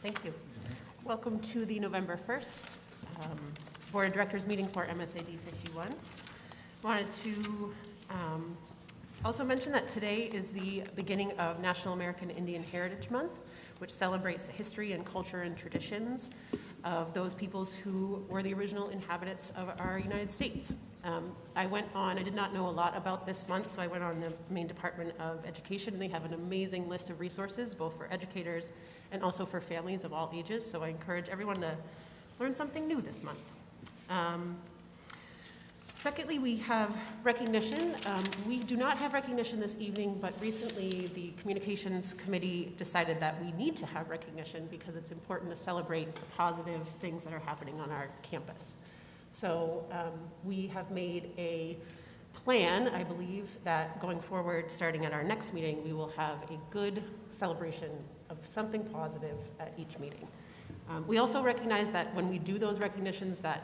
Thank you. Welcome to the November 1st Board of Directors meeting for Msad 51. Wanted to also mention that today is the beginning of National American Indian Heritage Month, which celebrates the history and culture and traditions of those peoples who were the original inhabitants of our United States. I did not know a lot about this month, so I went on the Maine Department of Education, and they have an amazing list of resources, both for educators and also for families of all ages, so I encourage everyone to learn something new this month. Secondly, we have recognition. We do not have recognition this evening, but recently the Communications Committee decided that we need to have recognition because it's important to celebrate the positive things that are happening on our campus. So we have made a plan, I believe, that going forward, starting at our next meeting, we will have a good celebration of something positive at each meeting. We also recognize that when we do those recognitions that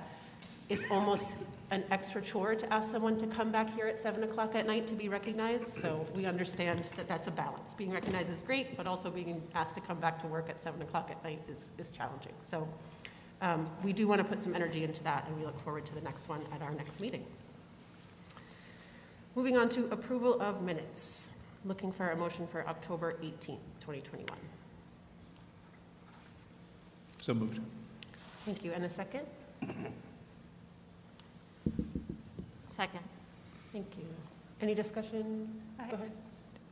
it's almost an extra chore to ask someone to come back here at 7 o'clock at night to be recognized. So we understand that that's a balance. Being recognized is great, but also being asked to come back to work at 7 o'clock at night is challenging. So we do want to put some energy into that, and we look forward to the next one at our next meeting. Moving on to approval of minutes. Looking for a motion for October 18th, 2021. So moved. Thank you. And a second? Second. Thank you. Any discussion? Go ahead.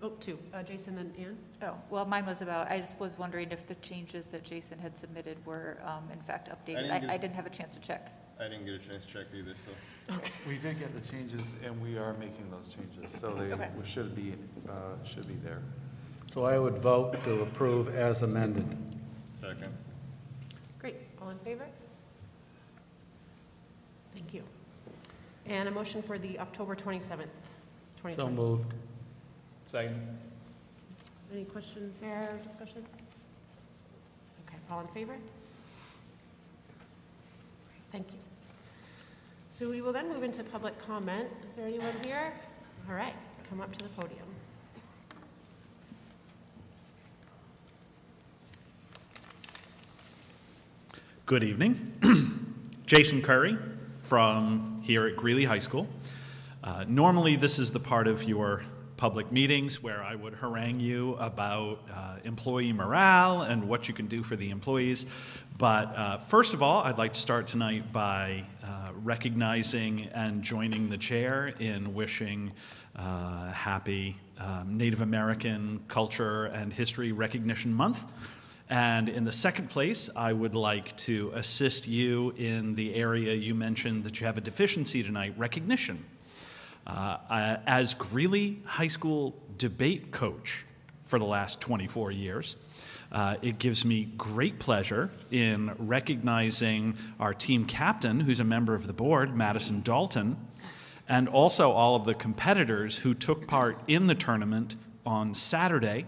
Oh, two. Jason and Ann? Oh, well, mine was about, I just was wondering if the changes that Jason had submitted were in fact updated. I didn't have a chance to check. I didn't get a chance to check either, so. Okay. We did get the changes, and we are making those changes, so they should be there. So I would vote to approve as amended. Second. Great. All in favor? Thank you. And a motion for the October 27th, 2020. So moved. Second. Any questions there or discussion? Okay. All in favor? Thank you. So we will then move into public comment. Is there anyone here? All right. Come up to the podium. Good evening. Jason Curry from here at Greeley High School. Normally this is the part of your public meetings where I would harangue you about employee morale and what you can do for the employees. But first of all, I'd like to start tonight by recognizing and joining the chair in wishing happy Native American Culture and History Recognition Month. And in the second place, I would like to assist you in the area you mentioned that you have a deficiency tonight, recognition. As Greeley High School debate coach for the last 24 years, it gives me great pleasure in recognizing our team captain, who's a member of the board, Madison Dalton, and also all of the competitors who took part in the tournament on Saturday.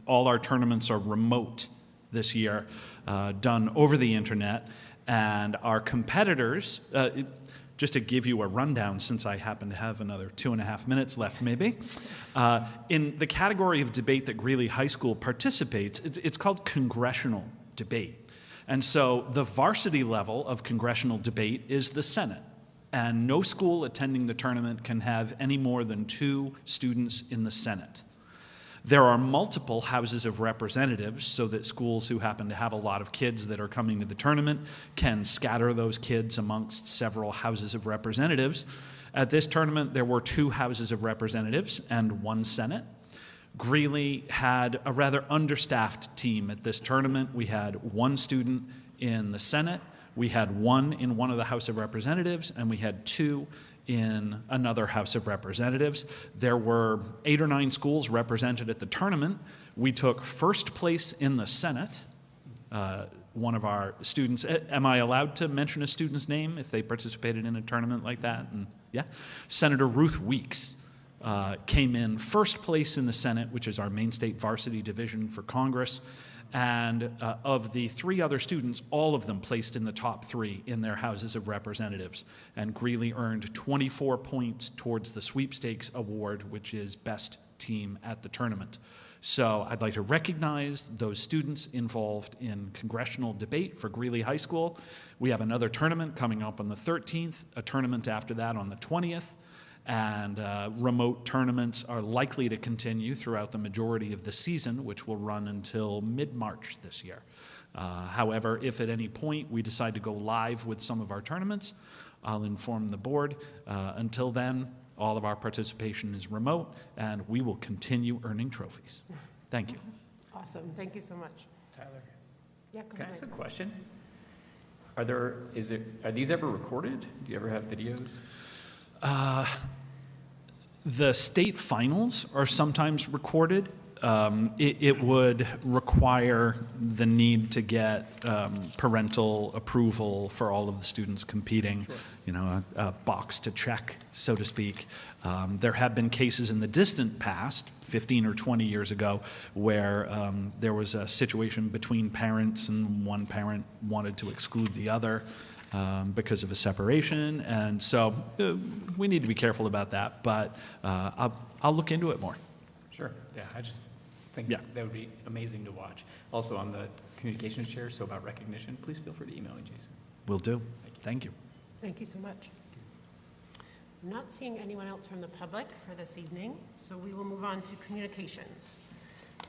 All our tournaments are remote this year, done over the internet, and our competitors, just to give you a rundown since I happen to have another 2.5 minutes left maybe, in the category of debate that Greeley High School participates, it's called Congressional Debate. And so the varsity level of Congressional Debate is the Senate, and no school attending the tournament can have any more than 2 students in the Senate. There are multiple houses of representatives so that schools who happen to have a lot of kids that are coming to the tournament can scatter those kids amongst several houses of representatives. At this tournament, there were 2 houses of representatives and 1 Senate. Greeley had a rather understaffed team at this tournament. We had 1 student in the Senate, we had 1 in one of the House of Representatives, and we had 2 in another House of Representatives. There were 8 or 9 schools represented at the tournament. We took first place in the Senate. One of our students, am I allowed to mention a student's name if they participated in a tournament like that? And yeah, Senator Ruth Weeks came in first place in the Senate, which is our Maine State Varsity Division for Congress. And of the 3 other students, all of them placed in the top 3 in their houses of representatives. And Greeley earned 24 points towards the sweepstakes award, which is best team at the tournament. So I'd like to recognize those students involved in Congressional Debate for Greeley High School. We have another tournament coming up on the 13th, a tournament after that on the 20th, and remote tournaments are likely to continue throughout the majority of the season, which will run until mid-March this year. However, if at any point we decide to go live with some of our tournaments, I'll inform the board. Until then, all of our participation is remote, and we will continue earning trophies. Thank you. Awesome, thank you so much. Tyler, Yeah, go can I ask a ahead. question? Are these ever recorded? Do you ever have videos? The state finals are sometimes recorded. It would require the need to get parental approval for all of the students competing, you know, a box to check, so to speak. There have been cases in the distant past, 15 or 20 years ago, where there was a situation between parents and one parent wanted to exclude the other because of a separation. And so we need to be careful about that, but I'll look into it more. Sure. Yeah, I just think Yeah. that would be amazing to watch. Also, I'm the communications chair, so about recognition, please feel free to email me, Jason. Will do. Thank you. Thank you so much. I'm not seeing anyone else from the public for this evening, so we will move on to communications.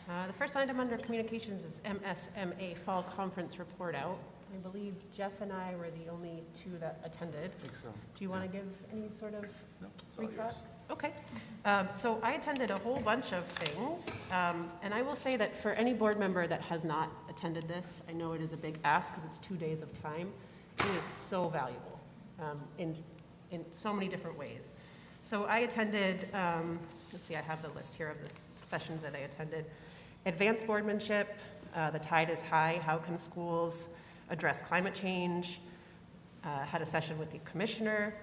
The first item under communications is MSMA Fall Conference Report Out. I believe Jeff and I were the only two that attended. I think so. Do you want to give any sort of No, it's all recap? yours. Okay. So I attended a whole bunch of things, and I will say that for any board member that has not attended this, I know it is a big ask because it's 2 days of time. It is so valuable in so many different ways. So I attended, let's see, I have the list here of the sessions that I attended. Advanced Boardmanship, The Tide is High, How Can Schools Address Climate Change? Had a session with the commissioner.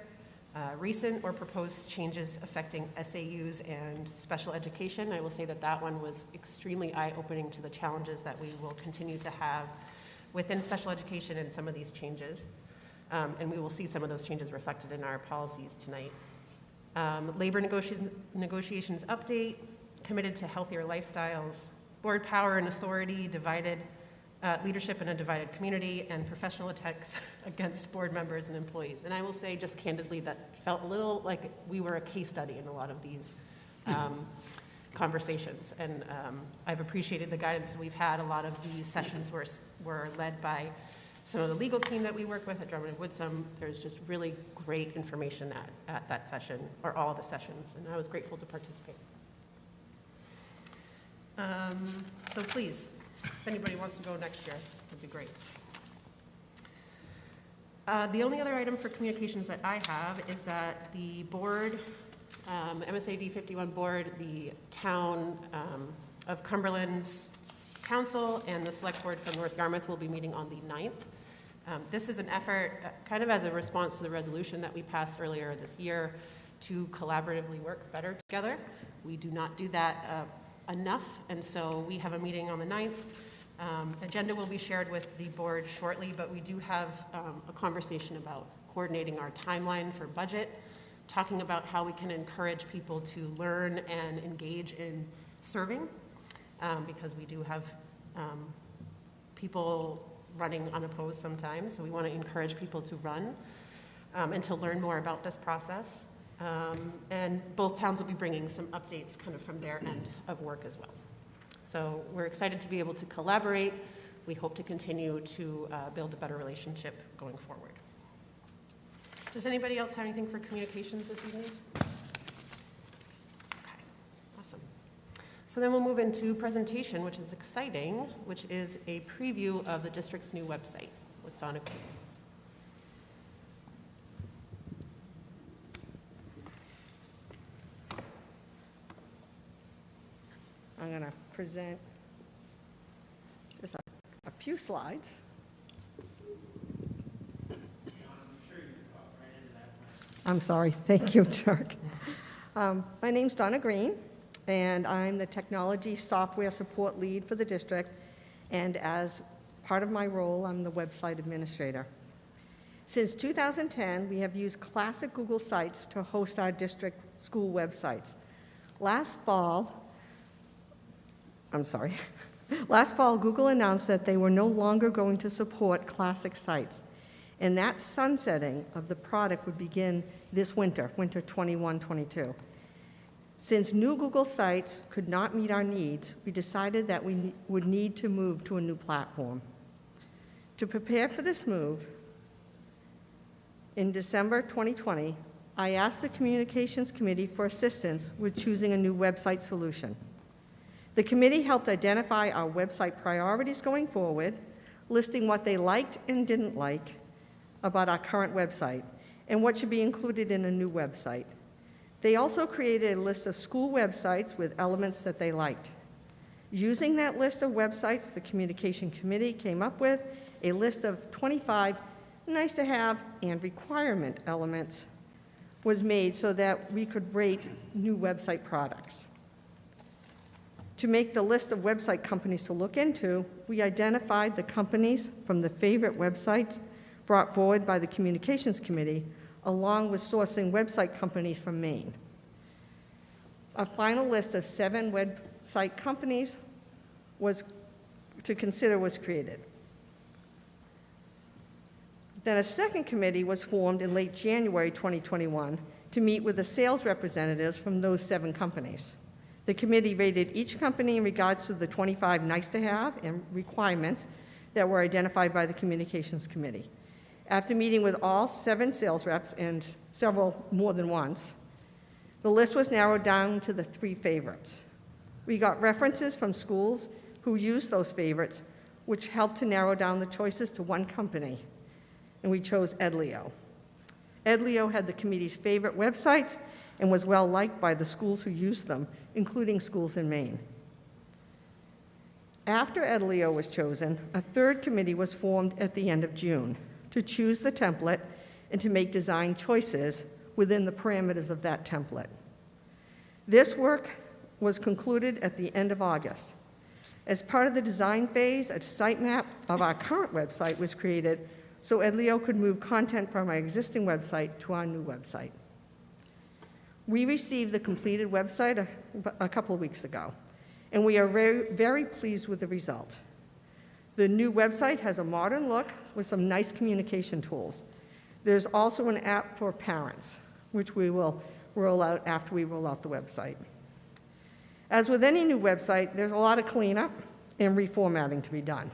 Recent or proposed changes affecting SAUs and special education. I will say that that one was extremely eye-opening to the challenges that we will continue to have within special education and some of these changes. And we will see some of those changes reflected in our policies tonight. Labor negotiations update, committed to healthier lifestyles, board power and authority, divided leadership in a divided community, and professional attacks against board members and employees. And I will say just candidly that felt a little like we were a case study in a lot of these conversations. And I've appreciated the guidance we've had. A lot of these sessions were led by some of the legal team that we work with at Drummond and Woodsum. There's just really great information at that session, or all of the sessions, and I was grateful to participate. So please, if anybody wants to go next year, that'd be great. The only other item for communications that I have is that the board, MSAD 51 board, the town of Cumberland's council and the select board from North Yarmouth will be meeting on the 9th. This is an effort kind of as a response to the resolution that we passed earlier this year to collaboratively work better together. We do not do that enough, and so we have a meeting on the 9th. Agenda will be shared with the board shortly, but we do have a conversation about coordinating our timeline for budget, talking about how we can encourage people to learn and engage in serving, because we do have people running unopposed sometimes, so we want to encourage people to run and to learn more about this process. And both towns will be bringing some updates kind of from their end of work as well. So we're excited to be able to collaborate. We hope to continue to build a better relationship going forward. Does anybody else have anything for communications this evening? Okay, awesome. So then we'll move into presentation, which is exciting, which is a preview of the district's new website with Donna Quinn. I'm going to present just a few slides. I'm sorry. Thank you, Chuck. My name's Donna Green, and I'm the Technology Software Support Lead for the district, and as part of my role, I'm the website administrator. Since 2010, we have used classic Google Sites to host our district school websites. Last fall, I'm sorry. Last fall, Google announced that they were no longer going to support classic sites, and that sunsetting of the product would begin this winter 21-22. Since new Google sites could not meet our needs, we decided that we would need to move to a new platform. To prepare for this move, in December 2020, I asked the Communications Committee for assistance with choosing a new website solution. The committee helped identify our website priorities going forward, listing what they liked and didn't like about our current website and what should be included in a new website. They also created a list of school websites with elements that they liked. Using that list of websites, the Communication Committee came up with a list of 25 nice-to-have and requirement elements was made so that we could rate new website products. To make the list of website companies to look into, we identified the companies from the favorite websites brought forward by the Communications Committee, along with sourcing website companies from Maine. A final list of 7 website companies to consider was created. Then a second committee was formed in late January 2021 to meet with the sales representatives from those 7 companies. The committee rated each company in regards to the 25 nice-to-have and requirements that were identified by the Communications Committee. After meeting with all 7 sales reps and several more than once, the list was narrowed down to the 3 favorites. We got references from schools who used those favorites, which helped to narrow down the choices to 1 company, and we chose Edleo. Edleo had the committee's favorite websites and was well-liked by the schools who used them, including schools in Maine. After Edleo was chosen, a 3rd committee was formed at the end of June to choose the template and to make design choices within the parameters of that template. This work was concluded at the end of August. As part of the design phase, a sitemap of our current website was created so Edleo could move content from our existing website to our new website. We received the completed website a couple of weeks ago, and we are very, very pleased with the result. The new website has a modern look with some nice communication tools. There's also an app for parents, which we will roll out after we roll out the website. As with any new website, there's a lot of cleanup and reformatting to be done,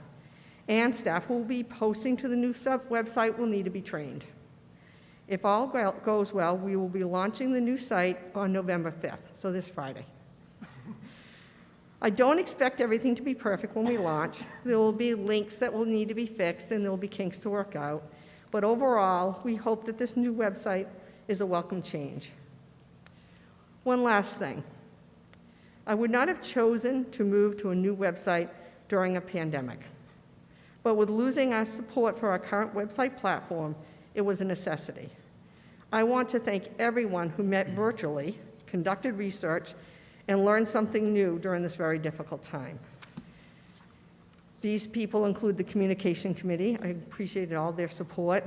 and staff who will be posting to the new website will need to be trained. If all goes well, we will be launching the new site on November 5th, so this Friday. I don't expect everything to be perfect when we launch. There will be links that will need to be fixed, and there will be kinks to work out. But overall, we hope that this new website is a welcome change. One last thing. I would not have chosen to move to a new website during a pandemic. But with losing our support for our current website platform, it was a necessity. I want to thank everyone who met virtually, conducted research, and learned something new during this very difficult time. These people include the Communication Committee. I appreciated all their support.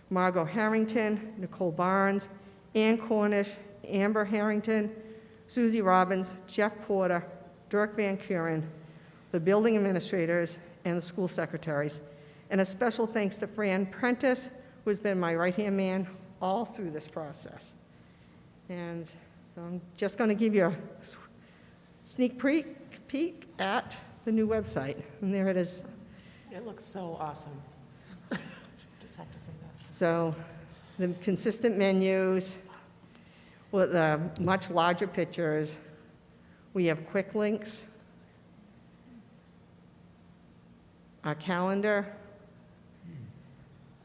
Margot Harrington, Nicole Barnes, Ann Cornish, Amber Harrington, Susie Robbins, Jeff Porter, Dirk Van Kuren, the building administrators, and the school secretaries. And a special thanks to Fran Prentice, who's been my right-hand man all through this process. And so I'm just going to give you a sneak peek at the new website. And there it is. It looks so awesome. Just have to say that. So the consistent menus with much larger pictures. We have quick links, our calendar,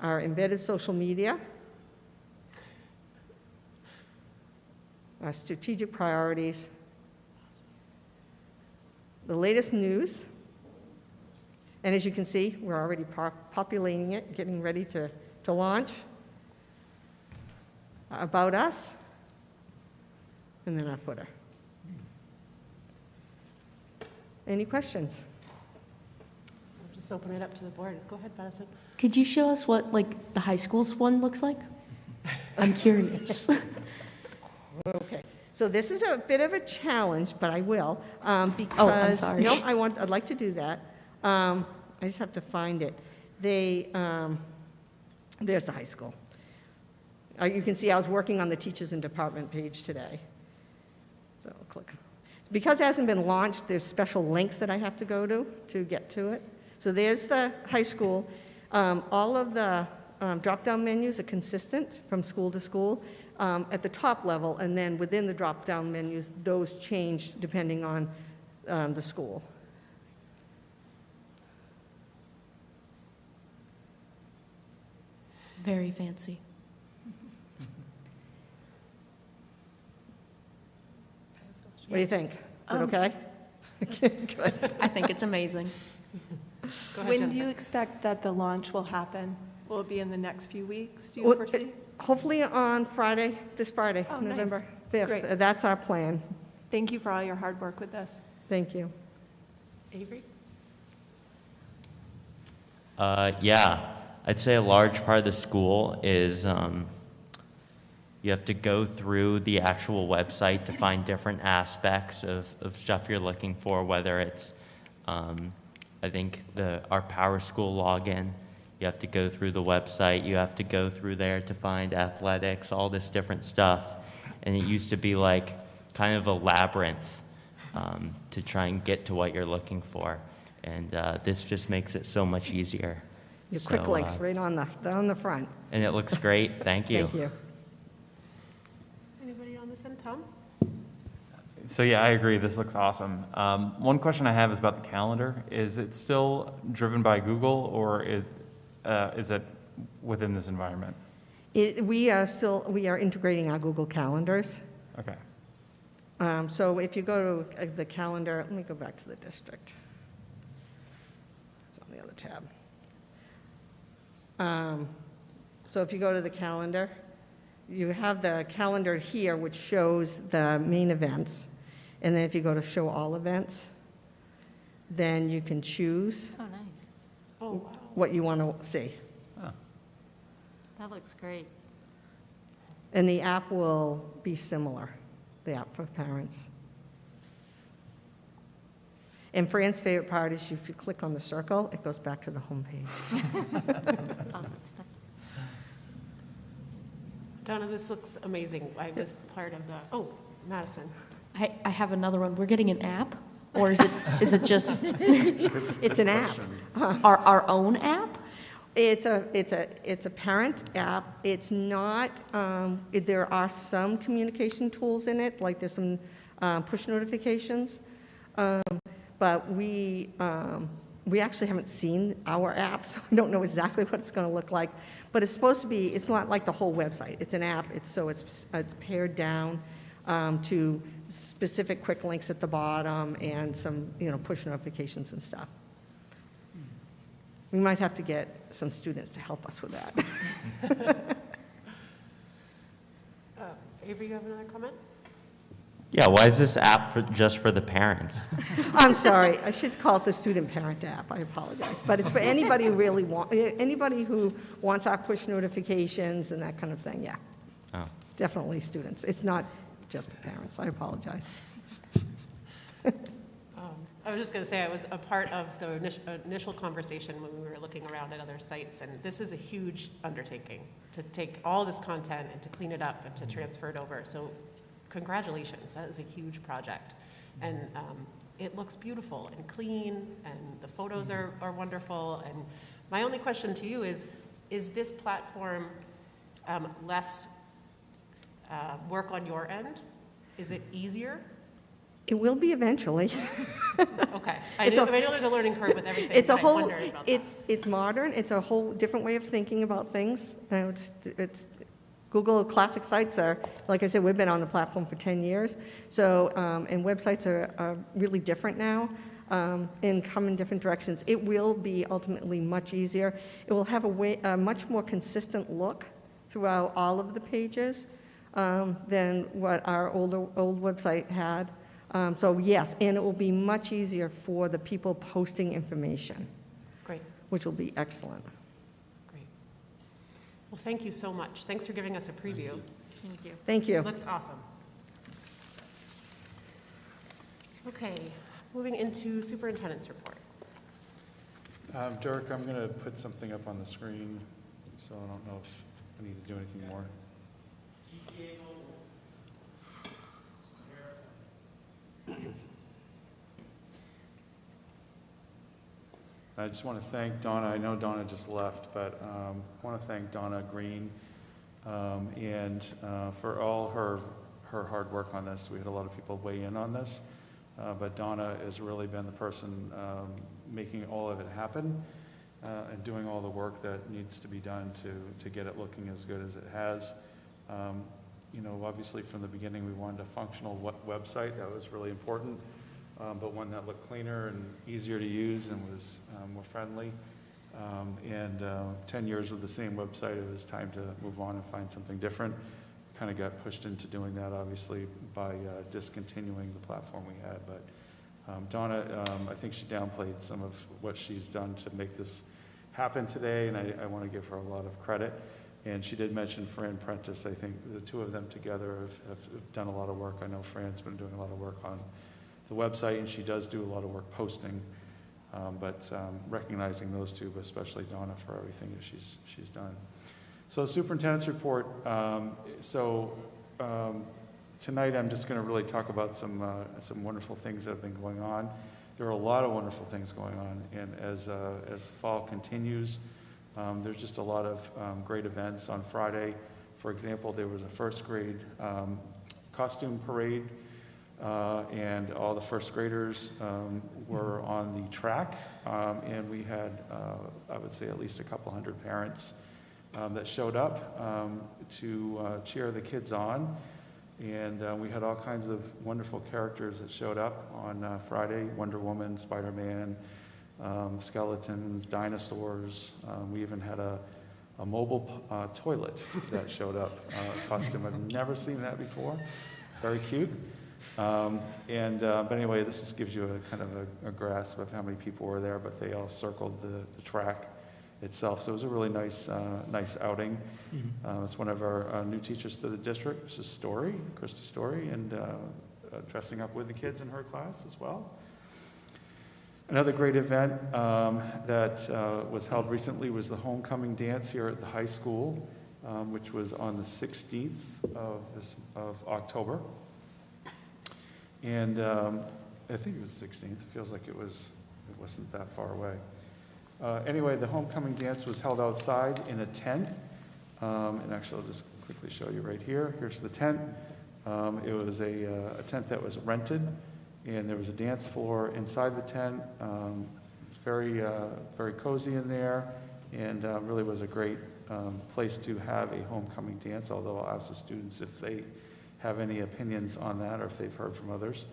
our embedded social media, our strategic priorities, the latest news, and as you can see, we're already populating it, getting ready to launch, about us, and then our footer. Any questions? I'll just open it up to the board. Go ahead, Madison. Could you show us what, like, the high school's one looks like? I'm curious. Okay, So this is a bit of a challenge, but I will, because. Oh, I'm sorry. No, I'd like to do that. I just have to find it. There's the high school. You can see I was working on the teachers and department page today. So I'll click. Because it hasn't been launched, there's special links that I have to go to get to it. So there's the high school. All of the drop-down menus are consistent from school to school at the top level, and then within the drop-down menus, those change depending on the school. Very fancy. What do you think? Is it okay? Good. I think it's amazing. Go ahead, When do Jennifer. you expect that the launch will happen? Will it be in the next few weeks, do you Well, foresee? Hopefully on Friday, this Friday, Oh, nice. November 5th. Great. That's our plan. Thank you for all your hard work with this. Thank you. Avery? Yeah, I'd say a large part of the school is you have to go through the actual website to find different aspects of stuff you're looking for, whether it's, I think, our Power School login. You have to go through the website. You have to go through there to find athletics, all this different stuff. And it used to be like kind of a labyrinth to try and get to what you're looking for. And this just makes it so much easier. Your quick links right on the front. And it looks great. Thank you. Thank you. Anybody on this end? Tom? So yeah, I agree. This looks awesome. One question I have is about the calendar. Is it still driven by Google, or is it within this environment? We are integrating our Google Calendars. Okay. So if you go to the calendar, let me go back to the district. It's on the other tab. So if you go to the calendar, you have the calendar here, which shows the main events. And then if you go to show all events, then you can choose Oh, nice. Oh, wow. what you want to see. That looks great. And the app will be similar, the app for parents. And Fran's favorite part is if you click on the circle, it goes back to the homepage. Oh, that's nice. Donna, this looks amazing. I was part of the, oh, Madison. I have another one. We're getting an app, or is it just It's an app. our own app? It's a parent app. It's not, there are some communication tools in it, like there's some push notifications. But we actually haven't seen our app, so we don't know exactly what it's going to look like. But it's supposed to be, it's not like the whole website. It's an app, it's pared down to specific quick links at the bottom and some, push notifications and stuff. We might have to get some students to help us with that. Avery, you have another comment? Yeah, why is this app just for the parents? I'm sorry, I should call it the student parent app, I apologize. But it's for anybody who really anybody who wants our push notifications and that kind of thing, yeah. Oh. Definitely students. It's not just for parents, I apologize. I was just going to say, I was a part of the initial conversation when we were looking around at other sites, and this is a huge undertaking to take all this content and to clean it up and to transfer it over. So congratulations, that is a huge project. And it looks beautiful and clean, and the photos are wonderful. And my only question to you is this platform less work on your end? Is it easier? It will be eventually. Okay. I know there's a learning curve with everything. It's a but I whole, wondered about that. it's modern, it's a whole different way of thinking about things. It's Google Classic sites are, like I said, we've been on the platform for 10 years. So, and websites are really different now and come in different directions. It will be ultimately much easier. It will have a much more consistent look throughout all of the pages than what our old website had. So yes, and it will be much easier for the people posting information. Great. Which will be excellent. Great. Well, thank you so much. Thanks for giving us a preview. Thank you. Thank you. It looks awesome. Okay, moving into superintendent's report. Dirk, I'm going to put something up on the screen, so I don't know if I need to do anything more. I just want to thank Donna. I know Donna just left, but I want to thank Donna Green and for all her hard work on this. We had a lot of people weigh in on this, but Donna has really been the person making all of it happen and doing all the work that needs to be done to get it looking as good as it has. You know, obviously from the beginning we wanted a functional website. That was really important. But one that looked cleaner and easier to use and was more friendly. 10 years with the same website, it was time to move on and find something different. Kind of got pushed into doing that, obviously, by discontinuing the platform we had. But Donna, I think she downplayed some of what she's done to make this happen today, and I want to give her a lot of credit. And she did mention Fran Prentice. I think the two of them together have done a lot of work. I know Fran's been doing a lot of work on the website, and she does do a lot of work posting, but recognizing those two, but especially Donna for everything that she's done. So superintendent's report. Tonight I'm just going to really talk about some wonderful things that have been going on. There are a lot of wonderful things going on, and as fall continues, there's just a lot of great events. On Friday, for example, there was a first grade costume parade. And all the first graders were on the track, and we had, I would say, at least a couple hundred parents that showed up to cheer the kids on. And we had all kinds of wonderful characters that showed up on Friday: Wonder Woman, Spider-Man, skeletons, dinosaurs. We even had a mobile toilet that showed up, costume. I've never seen that before. Very cute. But anyway, this just gives you a kind of a grasp of how many people were there, but they all circled the track itself. So it was a really nice outing. It's one of our new teachers to the district, Krista Story, and dressing up with the kids in her class as well. Another great event that was held recently was the homecoming dance here at the high school, which was on the 16th of October. And I think it was the 16th. It feels like it wasn't that far away. Anyway, the homecoming dance was held outside in a tent. And actually, I'll just quickly show you right here. Here's the tent. It was a tent that was rented, and there was a dance floor inside the tent. It was very cozy in there, and really was a great place to have a homecoming dance, although I'll ask the students if they have any opinions on that or if they've heard from others.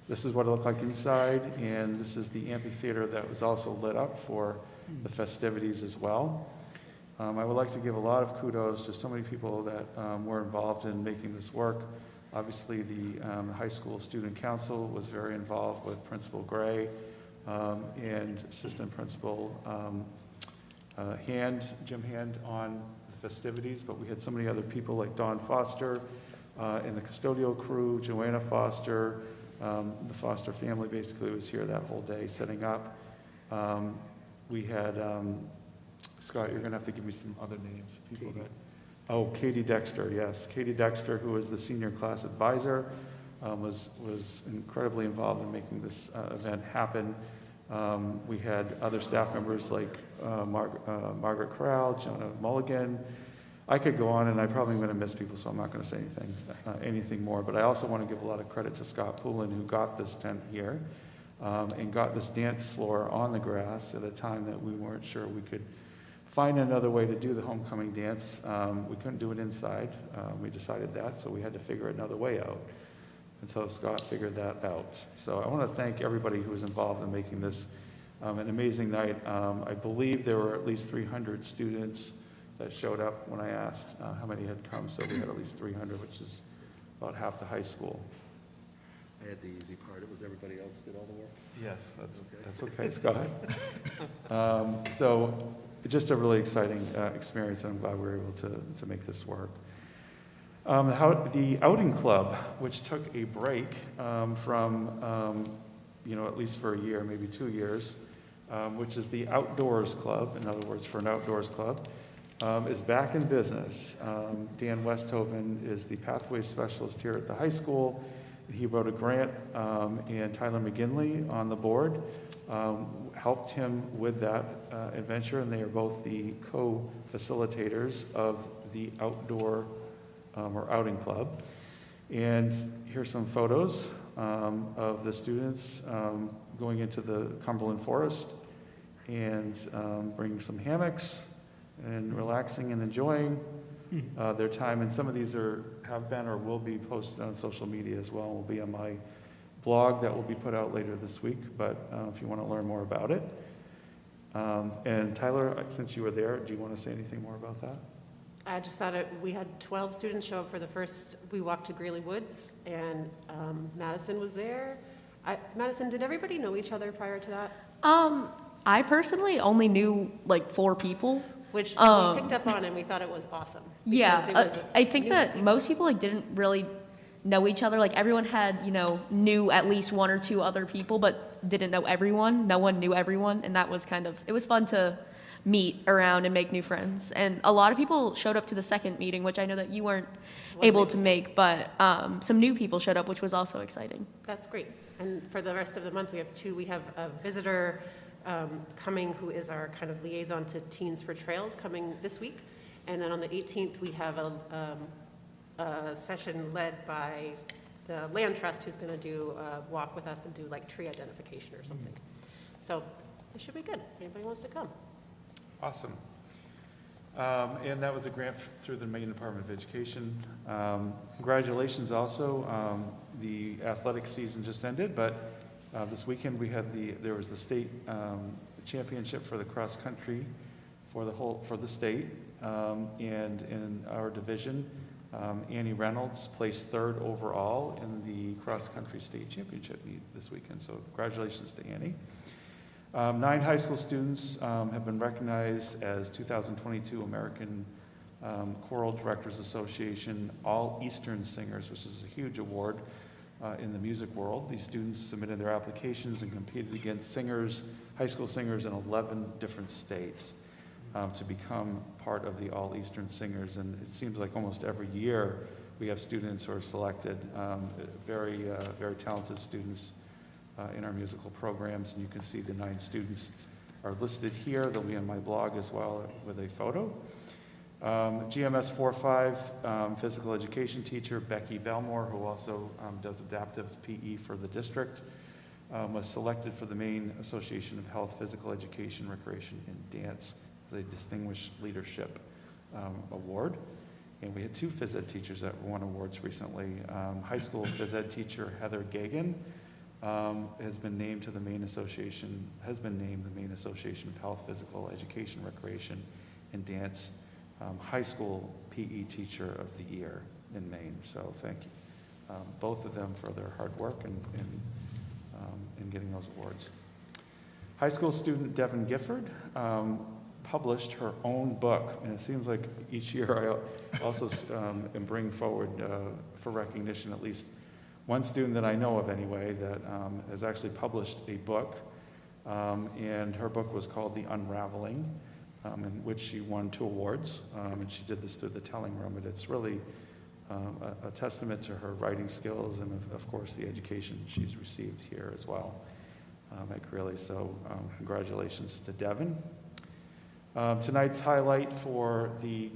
This is what it looked like inside, and this is the amphitheater that was also lit up for the festivities as well. I would like to give a lot of kudos to so many people that were involved in making this work. Obviously, the high school student council was very involved with Principal Gray and Assistant Principal Jim Hand on the festivities, but we had so many other people like Dawn Foster, and the custodial crew, Joanna Foster, the Foster family basically was here that whole day setting up. We had, Scott, you're gonna have to give me some other names. Katie Dexter, yes. Katie Dexter, who was the senior class advisor, was incredibly involved in making this event happen. We had other staff members like Margaret Corral, Jonah Mulligan. I could go on, and I probably am going to miss people, so I'm not going to say anything more. But I also want to give a lot of credit to Scott Poulin, who got this tent here and got this dance floor on the grass at a time that we weren't sure we could find another way to do the homecoming dance. We couldn't do it inside. We decided that, so we had to figure another way out. And so Scott figured that out. So I want to thank everybody who was involved in making this an amazing night. I believe there were at least 300 students that showed up when I asked how many had come, so we had at least 300, which is about half the high school. I had the easy part. It was everybody else did all the work? Yes, that's okay, Scott. So just a really exciting experience, and I'm glad we were able to make this work. The Outing Club, which took a break from, at least for a year, maybe 2 years, which is the Outdoors Club, in other words, for an outdoors club, is back in business. Dan Westhoven is the Pathways Specialist here at the high school. He wrote a grant, and Tyler McGinley on the board helped him with that adventure, and they are both the co-facilitators of the outdoor or outing club. And here's some photos of the students going into the Cumberland Forest and bringing some hammocks and relaxing and enjoying their time. And some of these have been or will be posted on social media as well. Will be on my blog that will be put out later this week, but if you want to learn more about it. And Tyler, since you were there, do you want to say anything more about that? I just thought we had 12 students show up for the first, we walked to Greeley Woods, and Madison was there. Madison, did everybody know each other prior to that? I personally only knew like 4 people. Which we picked up on, and we thought it was awesome. Yeah, I think that most people like didn't really know each other. Like everyone had, knew at least 1 or 2 other people, but didn't know everyone. No one knew everyone, and that was it was fun to meet around and make new friends. And a lot of people showed up to the second meeting, which I know that you weren't able to make, but some new people showed up, which was also exciting. That's great. And for the rest of the month, we have 2. We have a visitor coming who is our kind of liaison to Teens for Trails coming this week. And then on the 18th, we have a session led by the Land Trust who's going to do a walk with us and do like tree identification or something. So it should be good. Anybody wants to come? Awesome. And that was a grant through the Maine Department of Education. Congratulations also. The athletic season just ended, but this weekend we had there was the state championship for the cross country for the state, and in our division, Annie Reynolds placed 3rd overall in the cross country state championship meet this weekend. So congratulations to Annie. 9 high school students have been recognized as 2022 American Choral Directors Association All Eastern Singers, which is a huge award in the music world. These students submitted their applications and competed against high school singers in 11 different states to become part of the All Eastern Singers. And it seems like almost every year we have students who are selected, very talented students in our musical programs. And you can see the 9 students are listed here. They'll be on my blog as well with a photo. GMS 4-5 physical education teacher Becky Belmore, who also does adaptive PE for the district, was selected for the Maine Association of Health, Physical Education, Recreation, and Dance as a Distinguished Leadership Award. And we had 2 phys ed teachers that won awards recently. High school phys ed teacher Heather Gagan has been named the Maine Association of Health, Physical Education, Recreation, and Dance High School PE Teacher of the Year in Maine. So thank you, both of them, for their hard work in getting those awards. High school student Devin Gifford published her own book, and it seems like each year I also am bringing forward for recognition at least one student that I know of anyway that has actually published a book, and her book was called The Unraveling, in which she won 2 awards, and she did this through the Telling Room, and it's really a testament to her writing skills and, of course, the education she's received here as well at Greeley. So congratulations to Devin. Tonight's highlight for the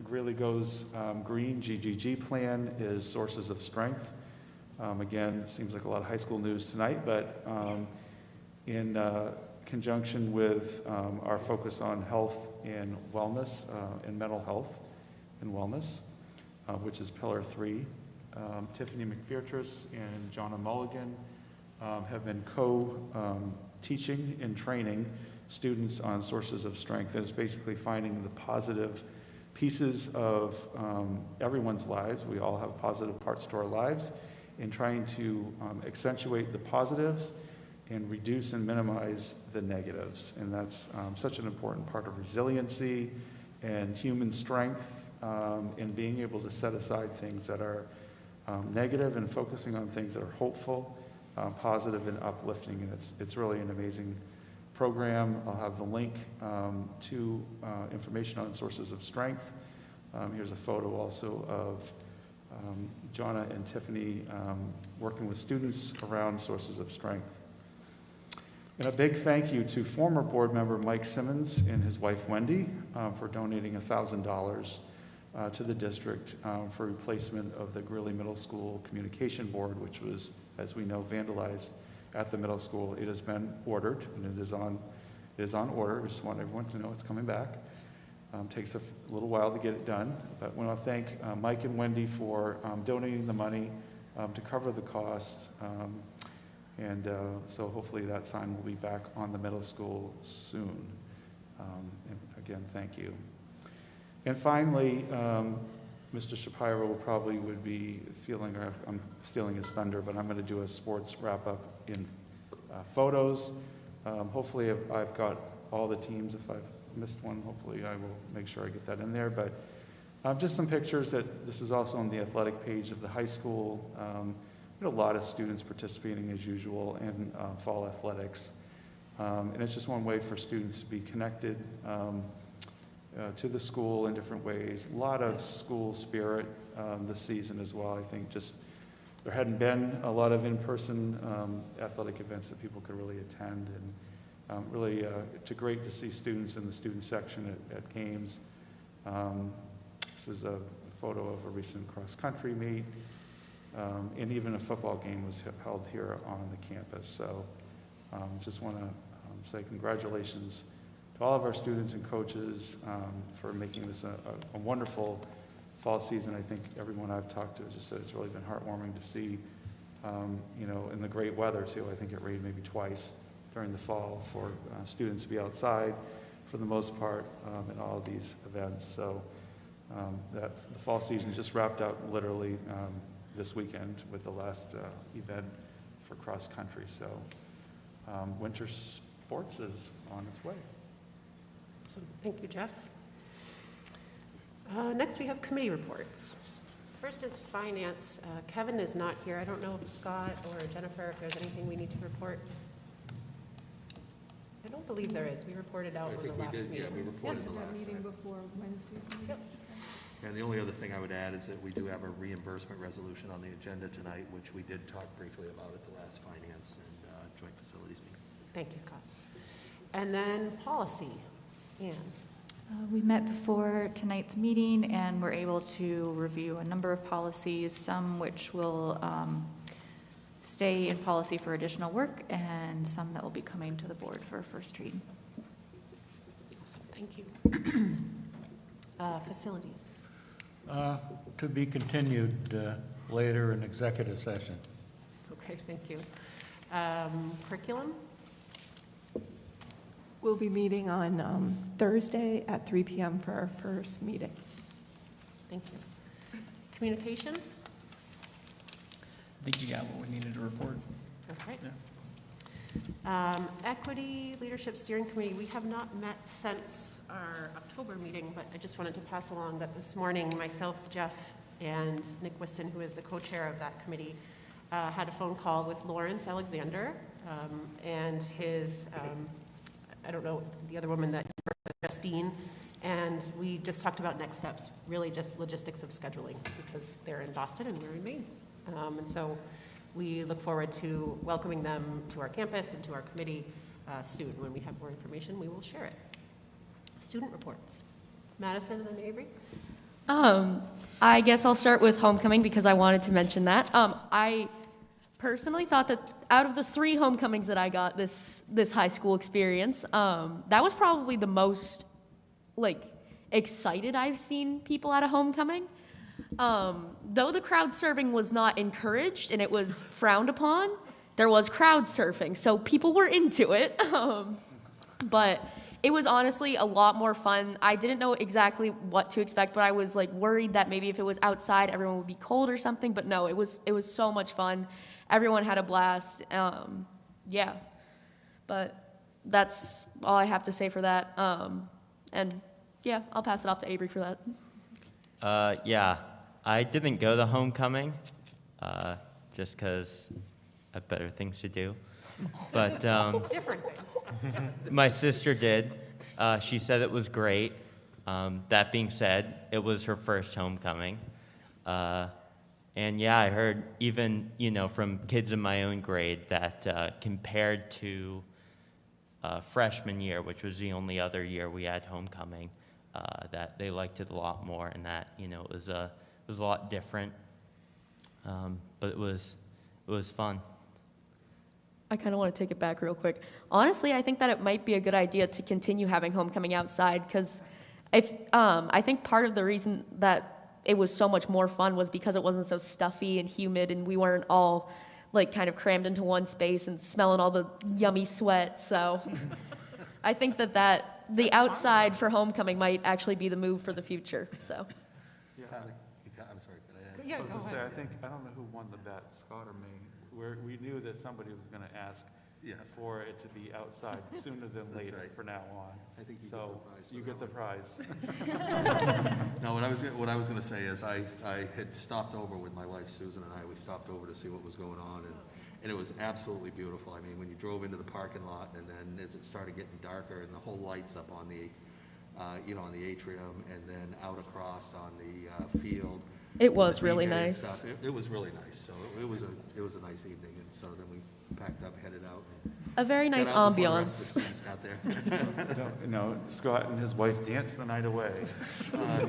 Greeley Goes Green GGG plan is Sources of Strength. Again, it seems like a lot of high school news tonight, but in conjunction with our focus on health and wellness and mental health and wellness, which is Pillar 3. Tiffany McFeartress and Jonna Mulligan have been co-teaching and training students on Sources of Strength. And it's basically finding the positive pieces of everyone's lives. We all have positive parts to our lives, and trying to accentuate the positives and reduce and minimize the negatives. And that's such an important part of resiliency and human strength in being able to set aside things that are negative and focusing on things that are hopeful, positive, and uplifting. And it's really an amazing program. I'll have the link to information on sources of strength. Here's a photo also of Jonna and Tiffany working with students around sources of strength. And a big thank you to former board member Mike Simmons and his wife Wendy for donating $1,000 to the district for replacement of the Greeley Middle School Communication Board, which was, as we know, vandalized at the middle school. It has been ordered, and it is on order. We just want everyone to know it's coming back. Takes a little while to get it done, but I want to thank Mike and Wendy for donating the money to cover the cost. So hopefully that sign will be back on the middle school soon. And again, thank you. And finally, Mr. Shapiro would be feeling, I'm stealing his thunder, but I'm going to do a sports wrap-up in photos. Hopefully I've got all the teams. If I've missed one, hopefully I will make sure I get that in there. But just some pictures this is also on the athletic page of the high school. A lot of students participating as usual in fall athletics. And it's just one way for students to be connected to the school in different ways. A lot of school spirit this season as well. I think just there hadn't been a lot of in-person athletic events that people could really attend. And really, it's great to see students in the student section at games. This is a photo of a recent cross-country meet. And even a football game was held here on the campus. So just want to say congratulations to all of our students and coaches for making this a wonderful fall season. I think everyone I've talked to just said it's really been heartwarming to see, in the great weather too. I think it rained maybe twice during the fall for students to be outside for the most part in all of these events. So the fall season just wrapped up literally this weekend with the last event for cross country. So winter sports is on its way. Awesome. Thank you, Jeff. Next, we have committee reports. First is finance. Kevin is not here. I don't know if Scott or Jennifer, if there's anything we need to report. I don't believe there is. We reported out on the last meeting. Yeah, we reported the last meeting time. before Wednesday's meeting. Yep. And the only other thing I would add is that we do have a reimbursement resolution on the agenda tonight, which we did talk briefly about at the last finance and joint facilities meeting. Thank you, Scott. And then policy. Anne. We met before tonight's meeting and were able to review a number of policies, some which will stay in policy for additional work and some that will be coming to the board for a first read. Awesome. Thank you. Facilities. To be continued later in executive session. Okay, thank you. Curriculum. We'll be meeting on Thursday at 3 p.m. for our first meeting. Thank you. Communications. I think you got what we needed to report. Okay. Yeah. Equity Leadership Steering Committee, we have not met since our October meeting, but I just wanted to pass along that this morning, myself, Jeff, and Nick Wiston, who is the co-chair of that committee, had a phone call with Lawrence Alexander and his, I don't know, the other woman that you heard, Justine, and we just talked about next steps, really just logistics of scheduling, because they're in Boston and we're in Maine. And so we look forward to welcoming them to our campus and to our committee soon. When we have more information, we will share it. Student reports. Madison and then Avery. I guess I'll start with homecoming because I wanted to mention that. I personally thought that out of the 3 homecomings that I got this high school experience, that was probably the most excited I've seen people at a homecoming. Though the crowd surfing was not encouraged and it was frowned upon, there was crowd surfing, so people were into it. But it was honestly a lot more fun. I didn't know exactly what to expect, but I was worried that maybe if it was outside, everyone would be cold or something. But no, it was so much fun. Everyone had a blast. Yeah, but that's all I have to say for that. And yeah, I'll pass it off to Avery for that. Yeah, I didn't go to homecoming, just because I have better things to do. But Different things. my sister did. She said it was great. That being said, it was her first homecoming. And yeah, I heard even, from kids in my own grade that compared to freshman year, which was the only other year we had homecoming, that they liked it a lot more, and that it was a lot different, but it was fun. I kind of want to take it back real quick. Honestly, I think that it might be a good idea to continue having homecoming outside, because I think part of the reason that it was so much more fun was because it wasn't so stuffy and humid, and we weren't all like kind of crammed into one space and smelling all the yummy sweat. So I think that the outside for homecoming might actually be the move for the future. So. Tyler, I'm sorry, could I ask? Yeah, I was go gonna say, ahead. I don't know who won the bet, Scott or me. We knew that somebody was gonna ask Yeah. for it to be outside sooner than That's later right. from now on. I think you get So the prize for you that get the one. prize. No, what I was going to say is I had stopped over with my wife Susan and we stopped over to see what was going on, and it was absolutely beautiful. I mean, when you drove into the parking lot, and then as it started getting darker and the whole lights up on the, on the atrium, and then out across on the field. It was the really DJ and nice. stuff. It was really nice. So it was a nice evening, and so then we packed up, headed out. And A very nice got out before the rest ambiance. of the students got there. No, Scott and his wife danced the night away.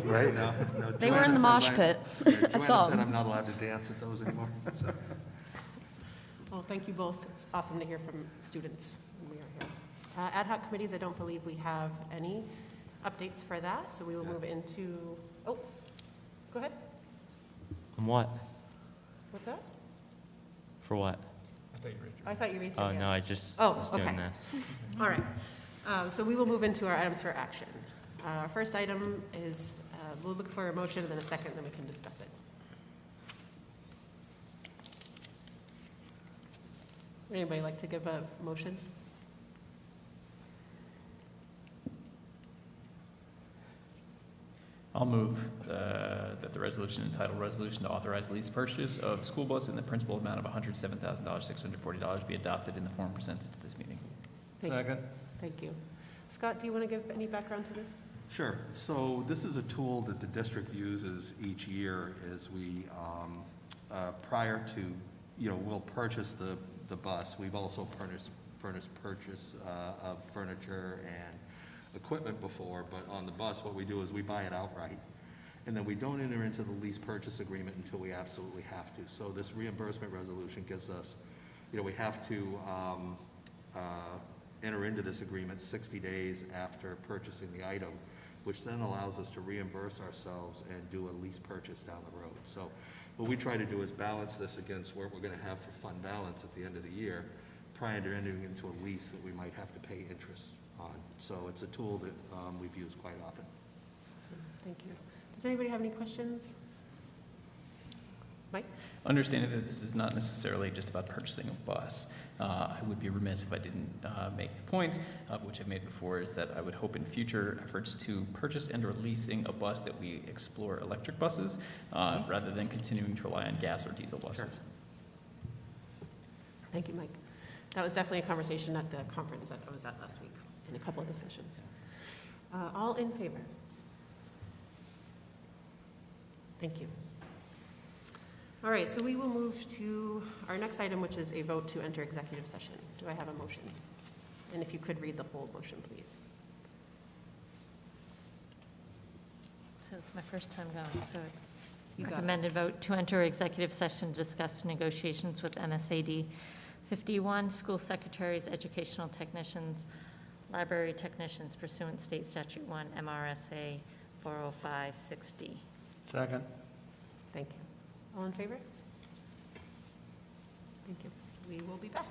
Right? No, They were in the Joanna mosh says pit. I I saw Joanna said them. I'm not allowed to dance at those anymore. So. Well, thank you both. It's awesome to hear from students when we are here. Ad hoc committees, I don't believe we have any updates for that, so we will move into, oh, go ahead. On what? What's that? For what? I thought you raised your Oh, hand. no, I just Oh, was doing okay. this. All right. So we will move into our items for action. Our first item is, we'll look for a motion and then a second, then we can discuss it. Would anybody like to give a motion? I'll move that the resolution entitled Resolution to Authorize Lease Purchase of School Bus in the principal amount of $107,640 be adopted in the form presented to this meeting. Second. Thank you. Scott, do you want to give any background to this? Sure. So this is a tool that the district uses each year as we, prior to, we'll purchase the bus. We've also furnished purchase of furniture and equipment before, but on the bus, what we do is we buy it outright. And then we don't enter into the lease purchase agreement until we absolutely have to. So this reimbursement resolution gives us, we have to enter into this agreement 60 days after purchasing the item, which then allows us to reimburse ourselves and do a lease purchase down the road. So what we try to do is balance this against what we're going to have for fund balance at the end of the year prior to entering into a lease that we might have to pay interest on. So it's a tool that we've used quite often. Awesome. Thank you. Does anybody have any questions? Mike? Understanding that this is not necessarily just about purchasing a bus, I would be remiss if I didn't make the point, which I've made before, is that I would hope in future efforts to purchase and or leasing a bus that we explore electric buses rather than continuing to rely on gas or diesel buses. Sure. Thank you, Mike. That was definitely a conversation at the conference that I was at last week in a couple of the sessions. All in favor? Thank you. All right, so we will move to our next item, which is a vote to enter executive session. Do I have a motion? And if you could read the whole motion, please. So it's my first time going, so it's You got it. recommended vote to enter executive session, to discuss negotiations with MSAD 51, school secretaries, educational technicians, library technicians pursuant State Statute 1, MRSA 40560. Second. Thank you. All in favor? Thank you. We will be back.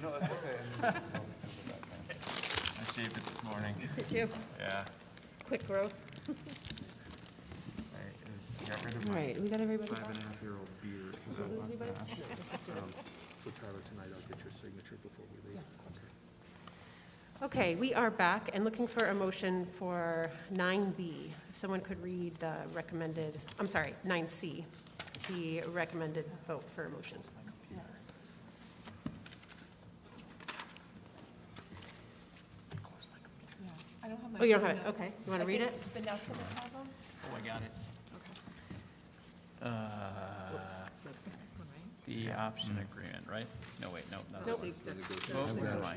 No, that's okay. I shaved it this morning. Did you? Yeah. Quick growth. Got rid of All my right, we got everybody back? 5.5-year-old beard. Did you lose anybody? So Tyler, tonight I'll get your signature before we leave. Okay, we are back and looking for a motion for 9B. If someone could read the recommended, I'm sorry, 9C, the recommended vote for a motion. I don't have my. Oh, you don't have it? notes. Okay. You want to read it? Vanessa will have them. Oh, I got it. This one, right? The option agreement, right? No, wait, no, not Nope. this. Oh, Where am I?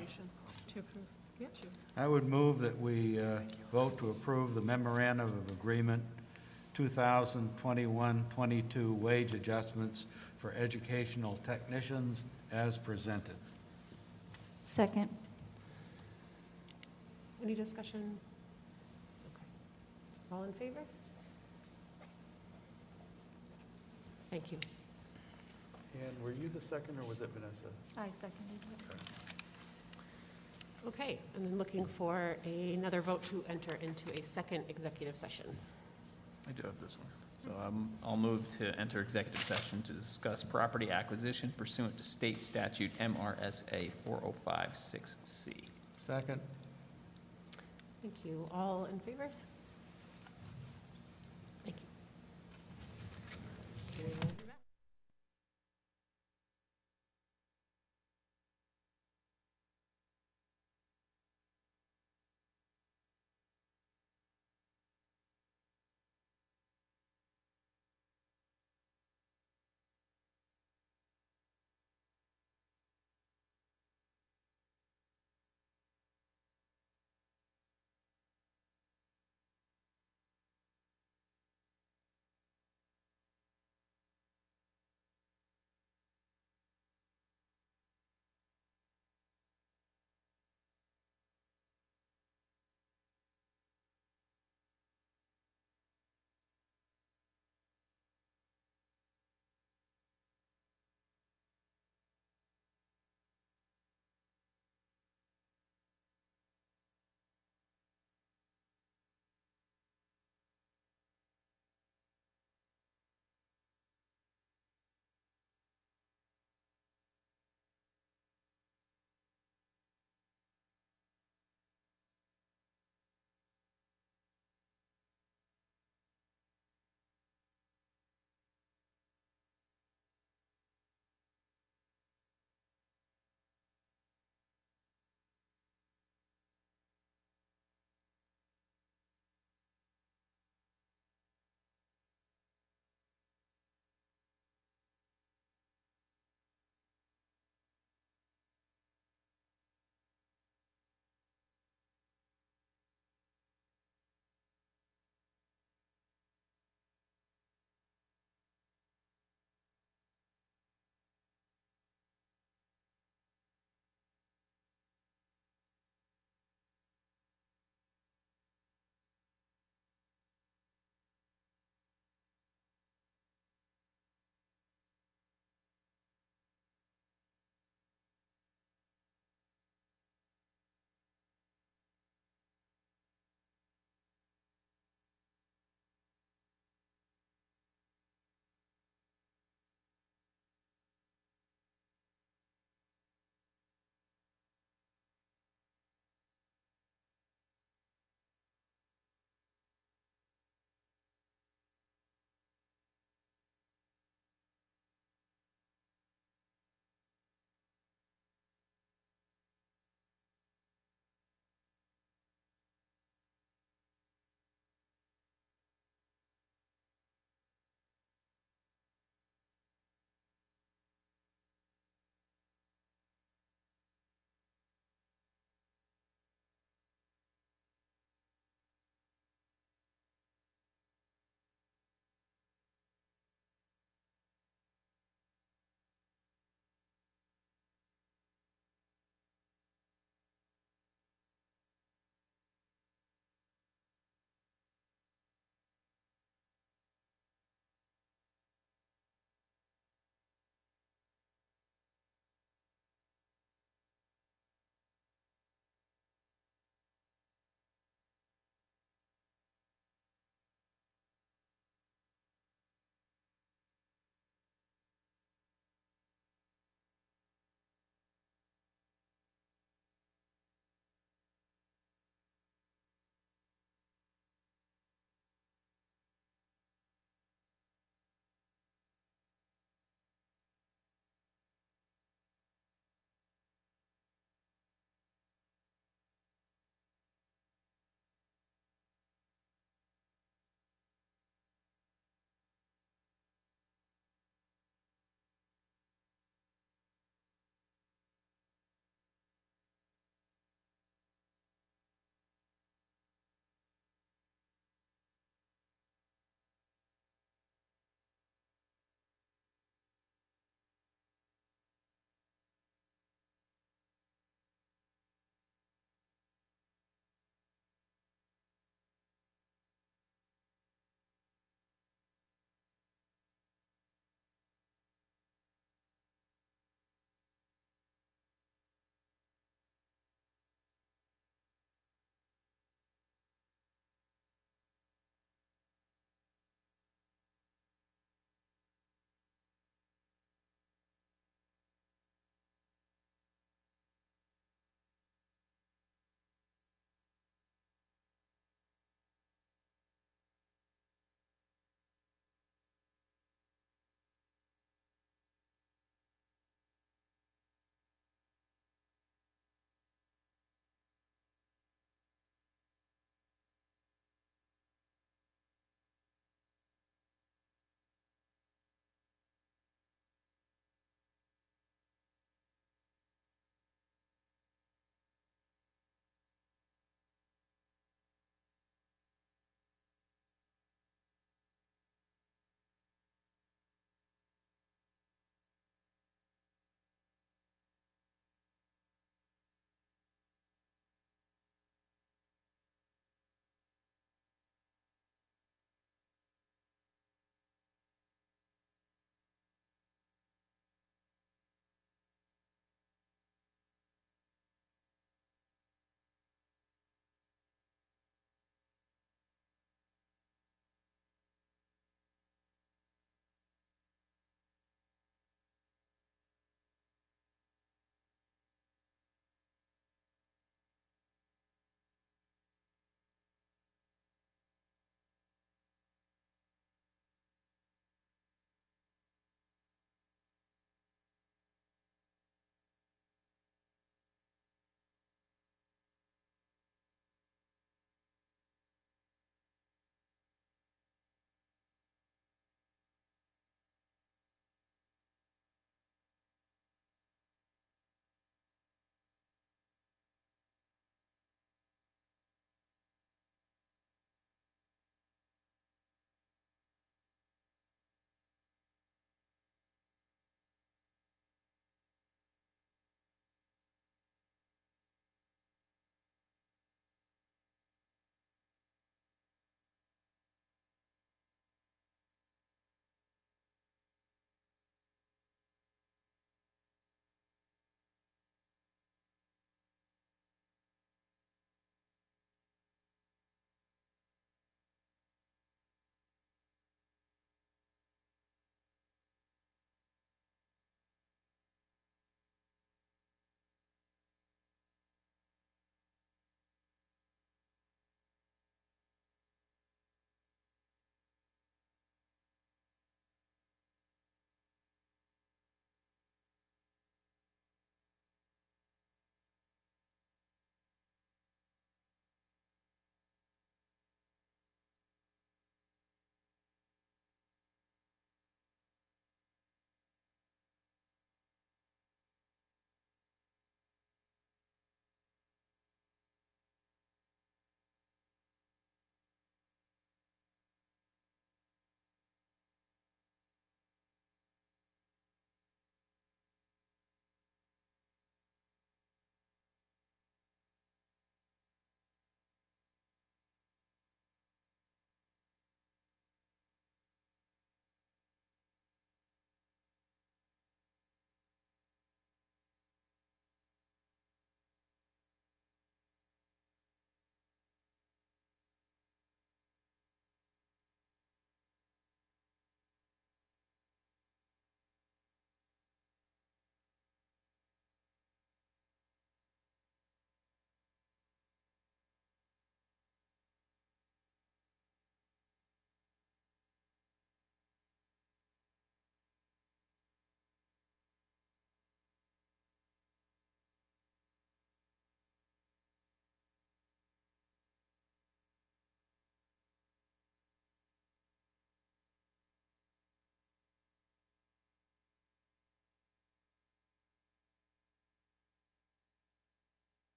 To approve. Yep. I would move that we vote to approve the memorandum of agreement 2021-22 wage adjustments for educational technicians as presented. Second. Any discussion? Okay. All in favor? Thank you. And were you the second, or was it Vanessa? I seconded it. Okay, and then looking for another vote to enter into a second executive session. I do have this one. So I'll move to enter executive session to discuss property acquisition pursuant to state statute MRSA 4056C. Second. Thank you. All in favor? Thank you.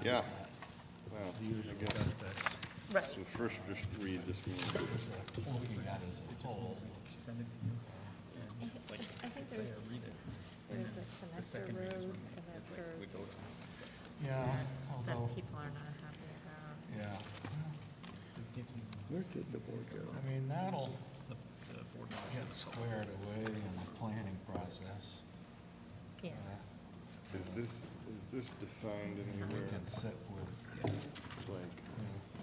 Yeah. Well, I guess Right. so first just read this one. Send it to you. And, like, I think it's there, read it. And there's a the Semester second page is Road, when and that's it's like, where we go to all this stuff. Yeah, that although, people are not happy about. yeah, Where did the board go? I mean, that'll The board get squared away in the planning process. Yeah. Is this defined We anywhere? can sit with, Like,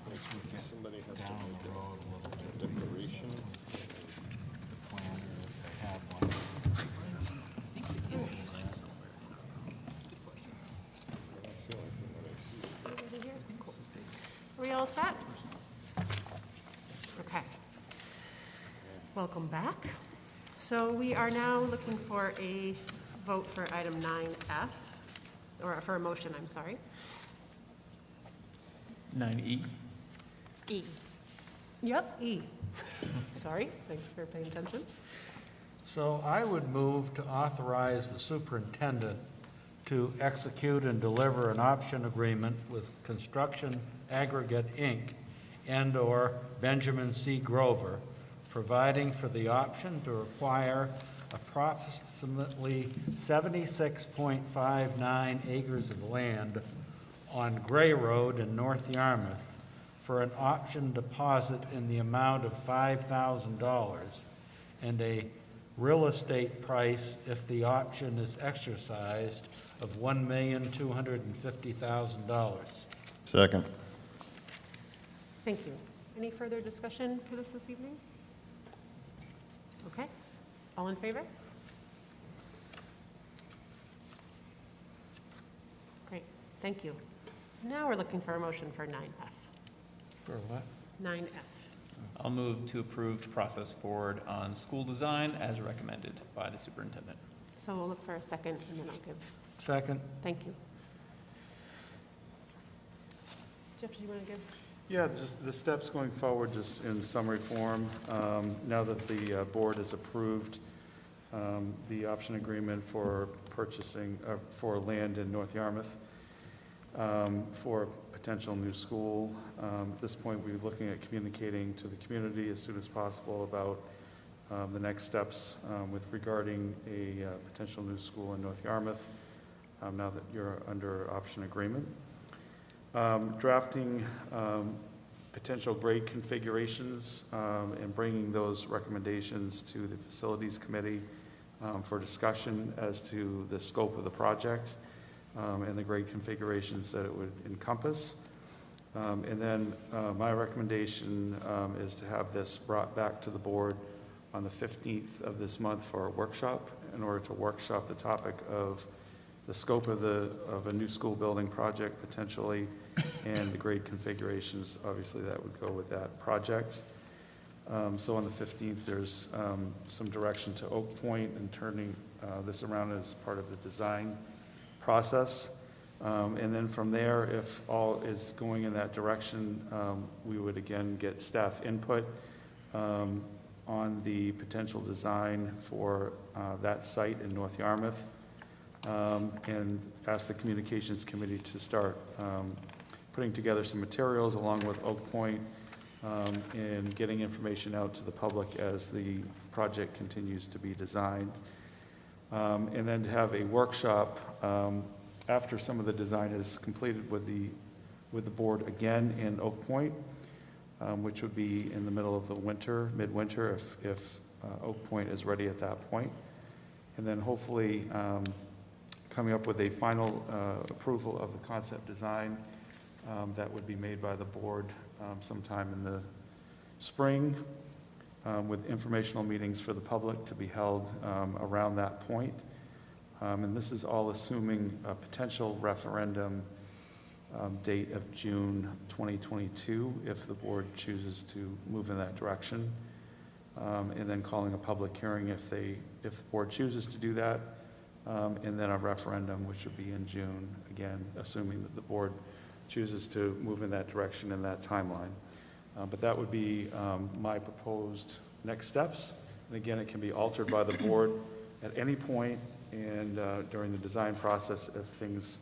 once we get somebody has to down make the road a little bit. declaration? The planner, if they have one. That's the only thing that I see. Are we all set? Okay. Welcome back. So we are now looking for a vote for item 9F, or for a motion, I'm sorry. 9E. E. Yep, E. Sorry, thanks for paying attention. So I would move to authorize the superintendent to execute and deliver an option agreement with Construction Aggregate, Inc. and/or Benjamin C. Grover, providing for the option to acquire approximately 76.59 acres of land on Gray Road in North Yarmouth for an option deposit in the amount of $5,000 and a real estate price, if the option is exercised, of $1,250,000. Second. Thank you. Any further discussion for this evening? Okay. All in favor? Great, thank you. Now we're looking for a motion for 9F. For what? 9F. I'll move to approve to process forward on school design as recommended by the superintendent. So we'll look for a second, and then I'll give. Second. Thank you. Jeff, do you want to give? Yeah, just the steps going forward, just in summary form. Now that the board has approved the option agreement for purchasing, for land in North Yarmouth, for a potential new school, at this point, we're looking at communicating to the community as soon as possible about the next steps with regarding a potential new school in North Yarmouth, now that you're under option agreement. Drafting potential grade configurations and bringing those recommendations to the Facilities Committee for discussion as to the scope of the project and the grade configurations that it would encompass. And then my recommendation is to have this brought back to the board on the 15th of this month for a workshop, in order to workshop the topic of the scope of a new school building project potentially, and the grade configurations, obviously, that would go with that project. So on the 15th, there's some direction to Oak Point and turning this around as part of the design process. And then from there, if all is going in that direction, we would again get staff input on the potential design for that site in North Yarmouth, and ask the Communications Committee to start putting together some materials along with Oak Point and getting information out to the public as the project continues to be designed. And then to have a workshop after some of the design is completed with the board again in Oak Point, which would be in the middle of the winter, midwinter, if Oak Point is ready at that point. And then hopefully coming up with a final approval of the concept design that would be made by the board sometime in the spring, with informational meetings for the public to be held around that point. And this is all assuming a potential referendum date of June 2022, if the board chooses to move in that direction. And then calling a public hearing if the board chooses to do that. And then a referendum, which would be in June, again, assuming that the board chooses to move in that direction in that timeline. But that would be my proposed next steps. And again, it can be altered by the board at any point and during the design process if things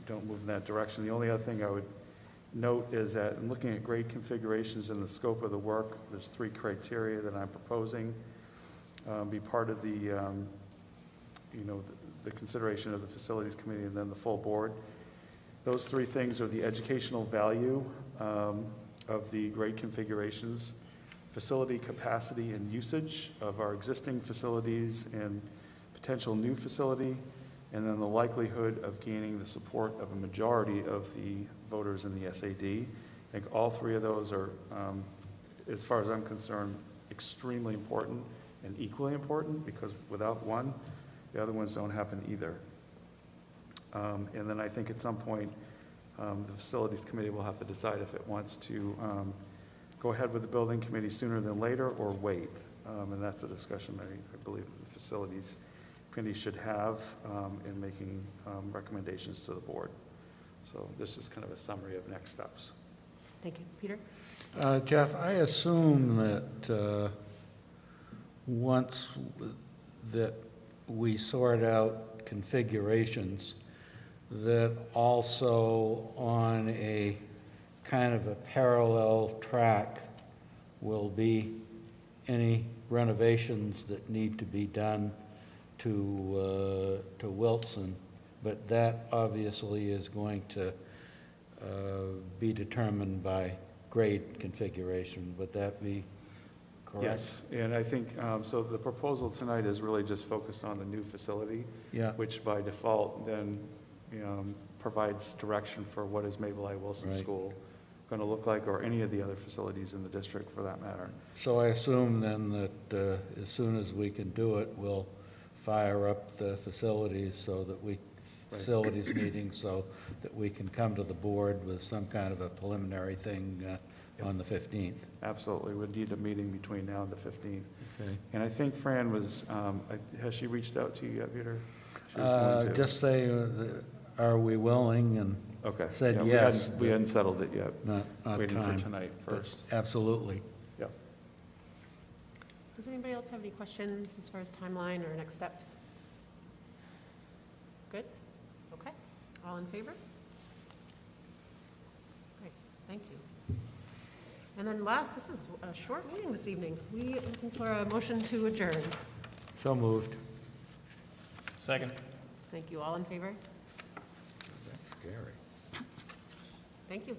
don't move in that direction. The only other thing I would note is that in looking at grade configurations and the scope of the work, there's 3 criteria that I'm proposing be part of the, the consideration of the Facilities Committee and then the full board. Those 3 things are the educational value of the grade configurations, facility capacity and usage of our existing facilities and potential new facility, and then the likelihood of gaining the support of a majority of the voters in the SAD. I think all 3 of those are, as far as I'm concerned, extremely important and equally important, because without one, the other ones don't happen either. And then I think at some point, the Facilities Committee will have to decide if it wants to go ahead with the Building Committee sooner than later or wait. And that's a discussion I believe the Facilities Committee should have in making recommendations to the board. So this is kind of a summary of next steps. Thank you. Peter? Jeff, I assume that once that we sort out configurations, that also on a kind of a parallel track will be any renovations that need to be done to Wilson, but that obviously is going to be determined by grade configuration. Would that be correct? Yes, and I think, so the proposal tonight is really just focused on the new facility, which by default then provides direction for what is Mabel I. Wilson School going to look like, or any of the other facilities in the district for that matter. So I assume then that as soon as we can do it, we'll fire up the facilities so that facilities meeting so that we can come to the board with some kind of a preliminary thing on the 15th. Absolutely. We'd need a meeting between now and the 15th. Okay. And I think Fran was, has she reached out to you yet, Peter? She was going to. Just say, are we willing, and said yes. We hadn't settled it yet. Not waiting time. for tonight first. But absolutely. Yep. Does anybody else have any questions as far as timeline or next steps? Good? Okay. All in favor? Great. Thank you. And then last, this is a short meeting this evening. We are looking for a motion to adjourn. So moved. Second. Thank you. All in favor? That's scary. Thank you.